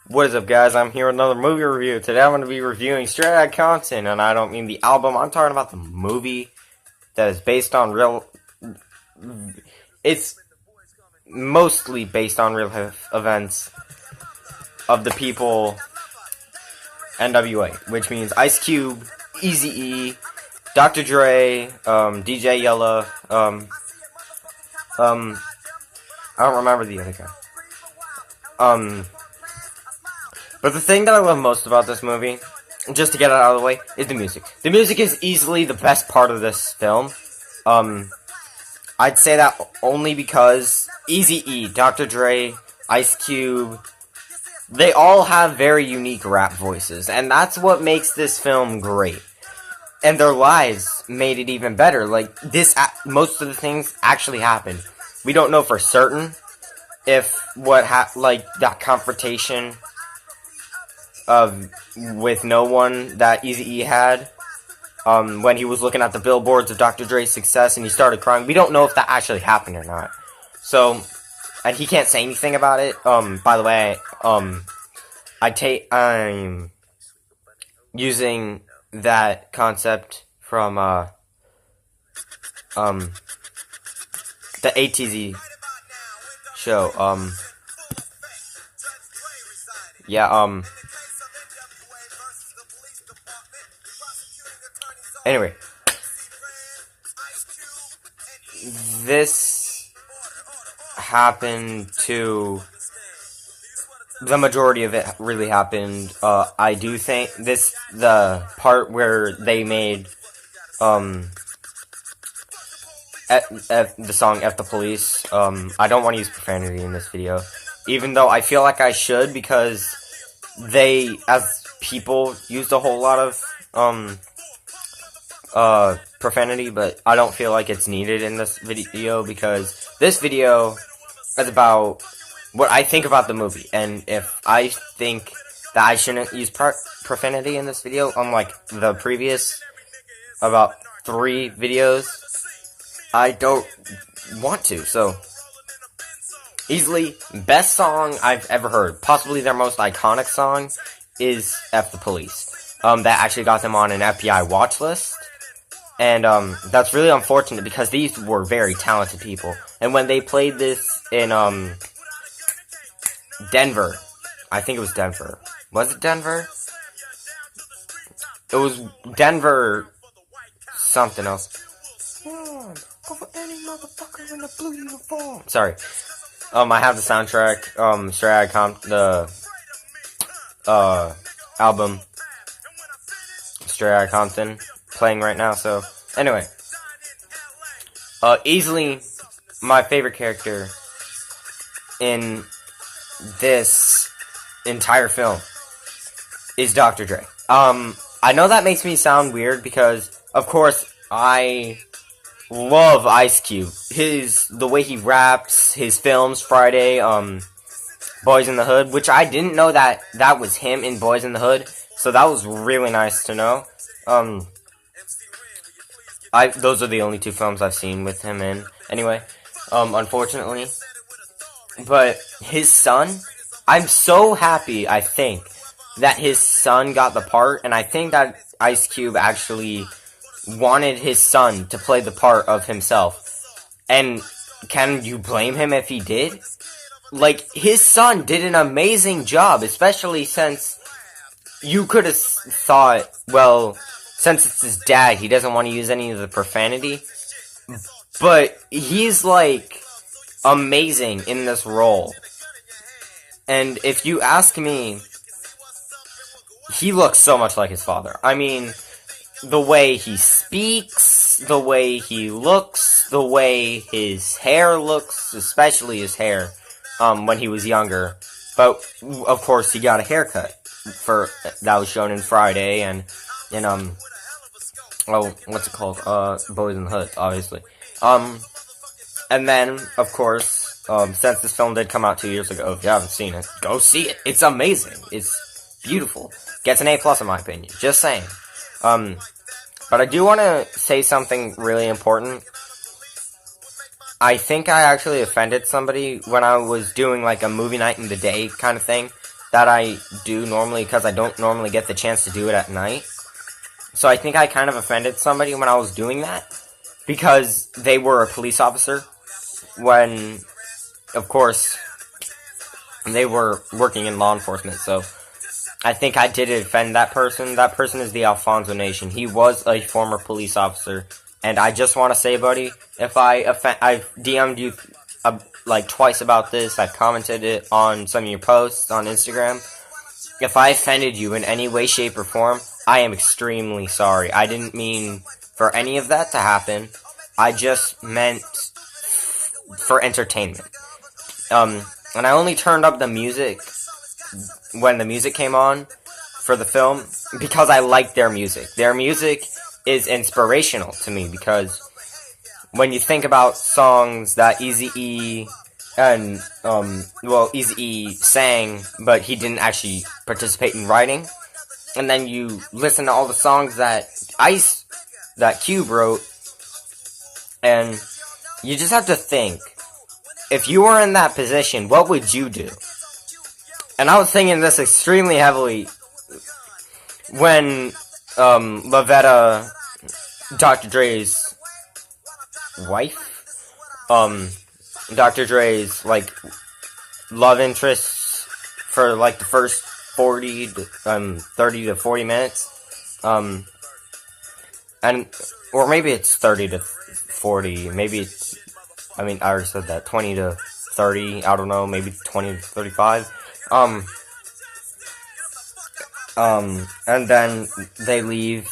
What is up, guys? I'm here with another movie review. Today I'm going to be reviewing Straight Outta Compton, and I don't mean the album. I'm talking about the movie that is based on real... It's mostly based on real events of the people NWA, which means Ice Cube, Eazy-E, Dr. Dre, DJ Yella, I don't remember the other guy. But the thing that I love most about this movie, just to get it out of the way, is the music. The music is easily the best part of this film. I'd say that only because Eazy-E, Dr. Dre, Ice Cube, they all have very unique rap voices, and that's what makes this film great. And their lives made it even better. Like, most of the things actually happened. We don't know for certain if that confrontation with no one that Eazy-E had, when he was looking at the billboards of Dr. Dre's success and he started crying. We don't know if that actually happened or not. So, and he can't say anything about it. By the way, I'm using that concept from, the ATZ show. Anyway, this happened to... The majority of it really happened. I do think the part where they made, the song F the Police, I don't want to use profanity in this video, even though I feel like I should, because they, as people, used a whole lot of, profanity, but I don't feel like it's needed in this video, because this video is about what I think about the movie, and if I think that I shouldn't use profanity in this video, unlike the previous, about 3 videos, I don't want to. So, easily, best song I've ever heard, possibly their most iconic song, is F the Police. That actually got them on an FBI watch list. And, that's really unfortunate because these were very talented people. And when they played this in, Denver, I think it was Denver. Was it Denver? It was Denver something else. Over any motherfucker in a blue uniform. Sorry. I have the soundtrack, Straight Outta Compton, the, album, Straight Outta Compton, playing right now, so, anyway. Easily, my favorite character in this entire film is Dr. Dre. I know that makes me sound weird because, of course, I love Ice Cube. The way he raps, his films, Friday, Boys in the Hood, which I didn't know that was him in Boys in the Hood, so that was really nice to know. Those are the only 2 films I've seen with him in, anyway, unfortunately. But his son, I'm so happy, I think, that his son got the part, and I think that Ice Cube actually wanted his son to play the part of himself. And can you blame him if he did? Like, his son did an amazing job, especially since you could have thought, well, since it's his dad, he doesn't want to use any of the profanity. But he's, like, amazing in this role. And if you ask me, he looks so much like his father. I mean, the way he speaks, the way he looks, the way his hair looks, especially his hair, when he was younger. But, of course, he got a haircut that was shown in Friday, and in, what's it called? Boys in the Hood, obviously. And then, of course, since this film did come out 2 years ago, if you haven't seen it, go see it. It's amazing. It's beautiful. Gets an A+ in my opinion. Just saying. But I do want to say something really important. I think I actually offended somebody when I was doing, like, a movie night in the day kind of thing. that I do normally because I don't normally get the chance to do it at night. So I think I kind of offended somebody when I was doing that because they were a police officer when, of course, they were working in law enforcement. So I think I did offend that person. That person is the Alfonso Nation. He was a former police officer. And I just want to say, buddy, if I've DM'd you like twice about this. I've commented it on some of your posts on Instagram. If I offended you in any way, shape, or form, I am extremely sorry. I didn't mean for any of that to happen. I just meant for entertainment. And I only turned up the music when the music came on for the film because I like their music. Their music is inspirational to me because when you think about songs that Eazy-E and, Eazy-E sang, but he didn't actually participate in writing, and then you listen to all the songs that Cube wrote, and you just have to think, if you were in that position, what would you do? And I was thinking this extremely heavily when, Lavetta, Dr. Dre's wife, Dr. Dre's, like, love interests for, like, the first 30 to 40 minutes, or maybe it's 30 to 40, maybe it's, I already said that, 20 to 30, I don't know, maybe 20 to 35, and then they leave,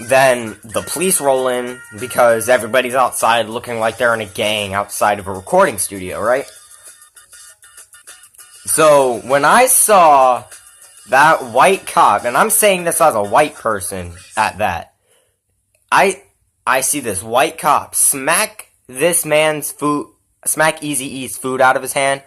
then the police roll in because everybody's outside looking like they're in a gang outside of a recording studio, right? So, when I saw that white cop, and I'm saying this as a white person at that, I see this white cop smack this man's food, smack Eazy-E's food out of his hand.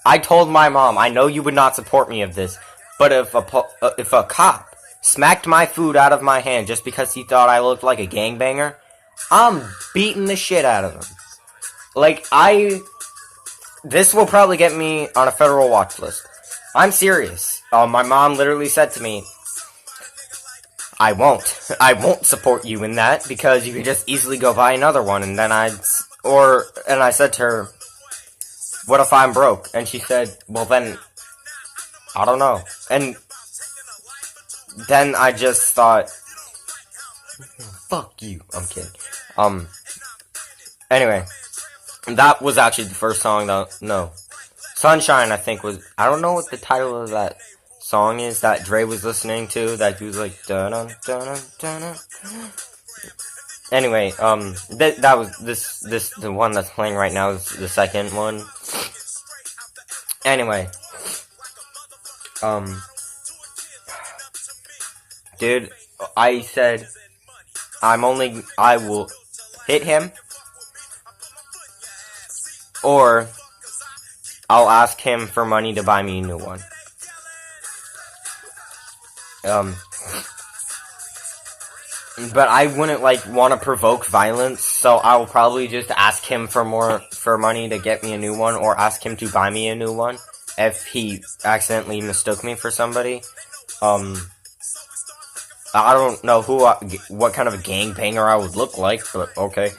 I told my mom, I know you would not support me of this, but if a cop smacked my food out of my hand just because he thought I looked like a gangbanger, I'm beating the shit out of him. Like, this will probably get me on a federal watch list. I'm serious. My mom literally said to me, I won't support you in that because you can just easily go buy another one. And then I said to her, what if I'm broke? And she said, well then, I don't know. And then I just thought, fuck you. I'm kidding. Anyway, that was actually the first song that, no. Sunshine, I think, was, I don't know what the title of that song is that Dre was listening to, that he was like, dun dun dun. Anyway, that was, the one that's playing right now is the second one. Anyway, dude, I said, I will hit him, or I'll ask him for money to buy me a new one. But I wouldn't, want to provoke violence, so I'll probably just ask him for money to get me a new one, or ask him to buy me a new one, if he accidentally mistook me for somebody. I don't know what kind of a gangbanger I would look like, but okay.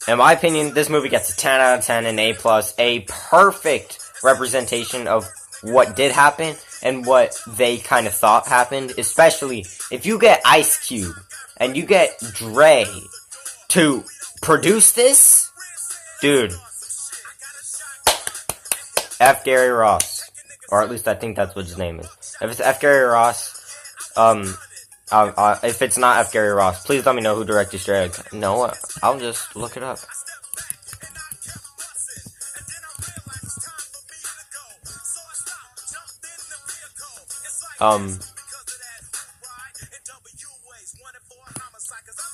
In my opinion, this movie gets a 10 out of 10, an A+, a perfect representation of what did happen and what they kind of thought happened, especially if you get Ice Cube and you get Dre to produce this, dude, F. Gary Ross. Or at least I think that's what his name is. If it's F. Gary Ross, if it's not F. Gary Ross, please let me know who directed Stray. No, I'll just look it up.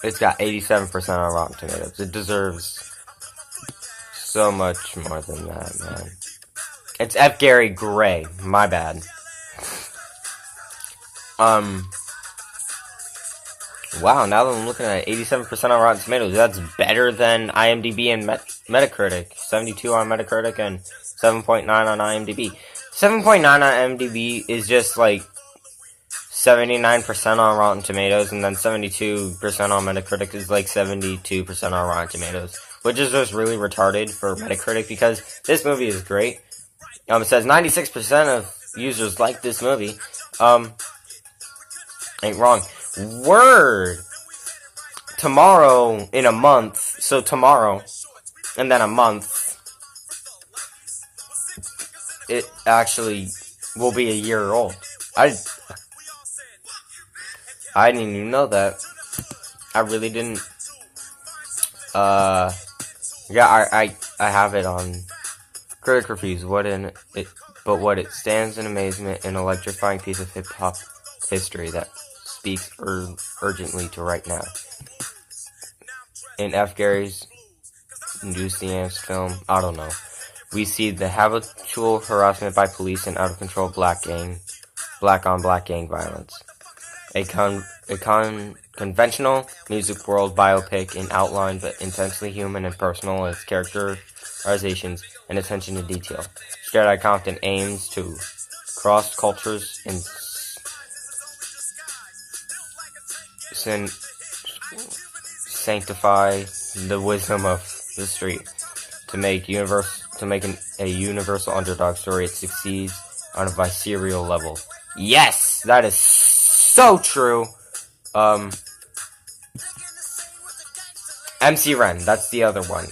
It's got 87% on Rotten Tomatoes. It deserves so much more than that, man. It's F. Gary Gray. My bad. Wow, now that I'm looking at it, 87% on Rotten Tomatoes, that's better than IMDb and Metacritic. 72 on Metacritic and 7.9 on IMDb. 7.9 on IMDb is just like 79% on Rotten Tomatoes, and then 72% on Metacritic is like 72% on Rotten Tomatoes, which is just really retarded for Metacritic because this movie is great. It says 96% of users like this movie. Ain't wrong. Word! Tomorrow in a month, so tomorrow, and then a month, it actually will be a year old. I didn't even know that. I really didn't. Yeah, I have it on critic reviews. What it stands in amazement, an electrifying piece of hip hop history that speaks urgently to right now. In F. Gary's Induce the Amps film, I don't know, we see the habitual harassment by police and out of control black on black gang violence. A conventional music world biopic in outline, but intensely human and personal in its characterizations and attention to detail. Straight Outta Compton aims to cross cultures and sanctify the wisdom of the street to make a universal underdog story. It succeeds on a visceral level. Yes, that is so true. MC Ren, that's the other one.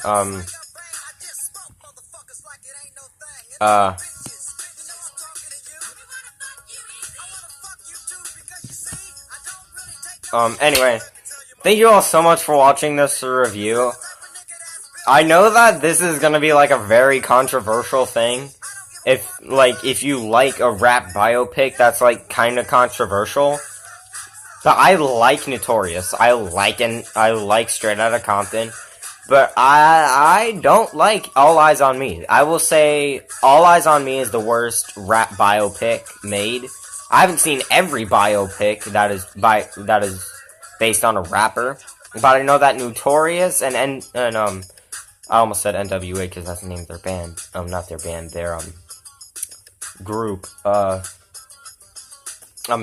Anyway, thank you all so much for watching this review. I know that this is gonna be like a very controversial thing. If you like a rap biopic that's like kinda controversial. But I like Notorious. I like Straight Outta Compton. But I don't like All Eyes on Me. I will say All Eyes on Me is the worst rap biopic made. I haven't seen every biopic that is based on a rapper, but I know that Notorious and I almost said NWA because that's the name of their band. Not their band, their group.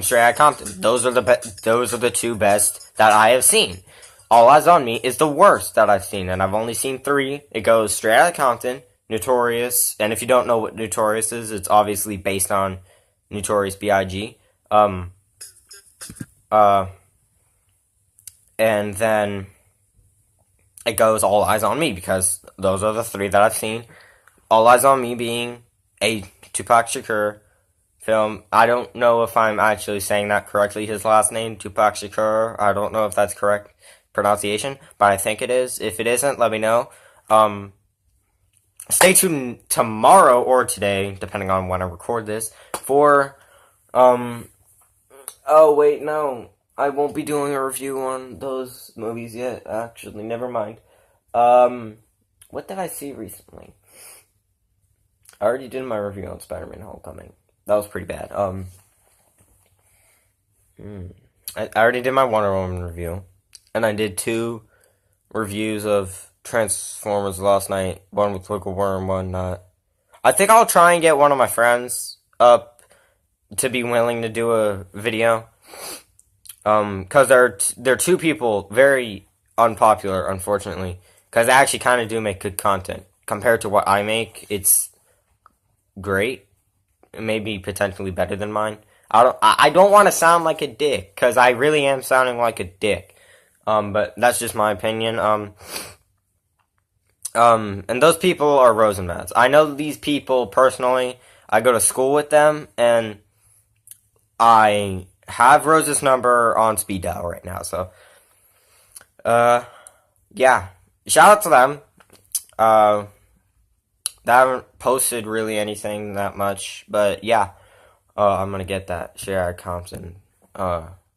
Straight Outta Compton. Those are the two best that I have seen. All Eyes on Me is the worst that I've seen, and I've only seen 3. It goes Straight Outta Compton, Notorious, and if you don't know what Notorious is, it's obviously based on Notorious B.I.G. And then it goes All Eyes on Me, because those are the 3 that I've seen. All Eyes on Me being a Tupac Shakur film. I don't know if I'm actually saying that correctly, his last name, Tupac Shakur. I don't know if that's correct pronunciation, but I think it is. If it isn't, let me know. Stay tuned tomorrow or today, depending on when I record this, for, oh wait, no, I won't be doing a review on those movies yet, actually, never mind. What did I see recently? I already did my review on Spider-Man Homecoming. That was pretty bad. I already did my Wonder Woman review, and I did 2 reviews of Transformers last night. One with Wiggle Worm, one not. I think I'll try and get one of my friends up to be willing to do a video. Because they're 2 people, very unpopular, unfortunately. Because I actually kind of do make good content. Compared to what I make, it's great. Maybe potentially better than mine. I don't want to sound like a dick, because I really am sounding like a dick. But that's just my opinion. And those people are Rosenmats. I know these people personally. I go to school with them, and I have Rose's number on speed dial right now, so, yeah. Shout out to them. They haven't posted really anything that much, but yeah. I'm gonna get that Straight Outta Compton,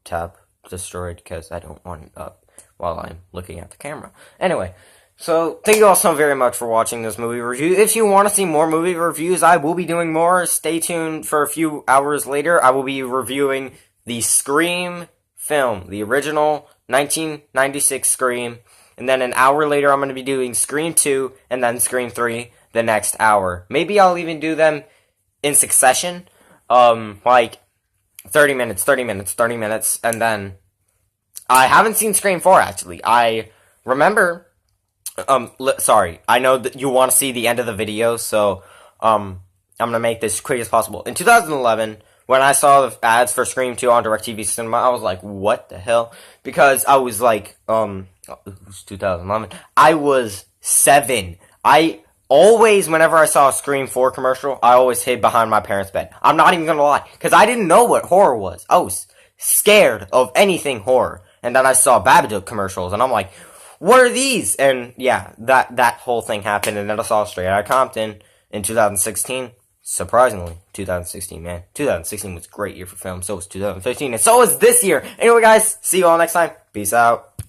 tab destroyed, because I don't want it up while I'm looking at the camera. Anyway, so thank you all so very much for watching this movie review. If you want to see more movie reviews, I will be doing more. Stay tuned for a few hours later. I will be reviewing the Scream film, the original 1996 Scream, and then an hour later I'm going to be doing Scream 2, and then Scream 3 the next hour. Maybe I'll even do them in succession, like 30 minutes, 30 minutes, 30 minutes, and then I haven't seen Scream 4, actually. I remember, sorry, I know that you want to see the end of the video, so, I'm gonna make this quick as possible. In 2011, when I saw the ads for Scream 2 on DirecTV Cinema, I was like, what the hell? Because I was like, it was 2011. I was 7. I always, whenever I saw a Scream 4 commercial, I always hid behind my parents' bed. I'm not even gonna lie, because I didn't know what horror was. I was scared of anything horror. And then I saw Babadook commercials, and I'm like, what are these? And yeah, that whole thing happened, and then I saw Straight Outta Compton in 2016. Surprisingly, 2016, man. 2016 was a great year for film. So was 2015, and so was this year. Anyway, guys, see you all next time. Peace out.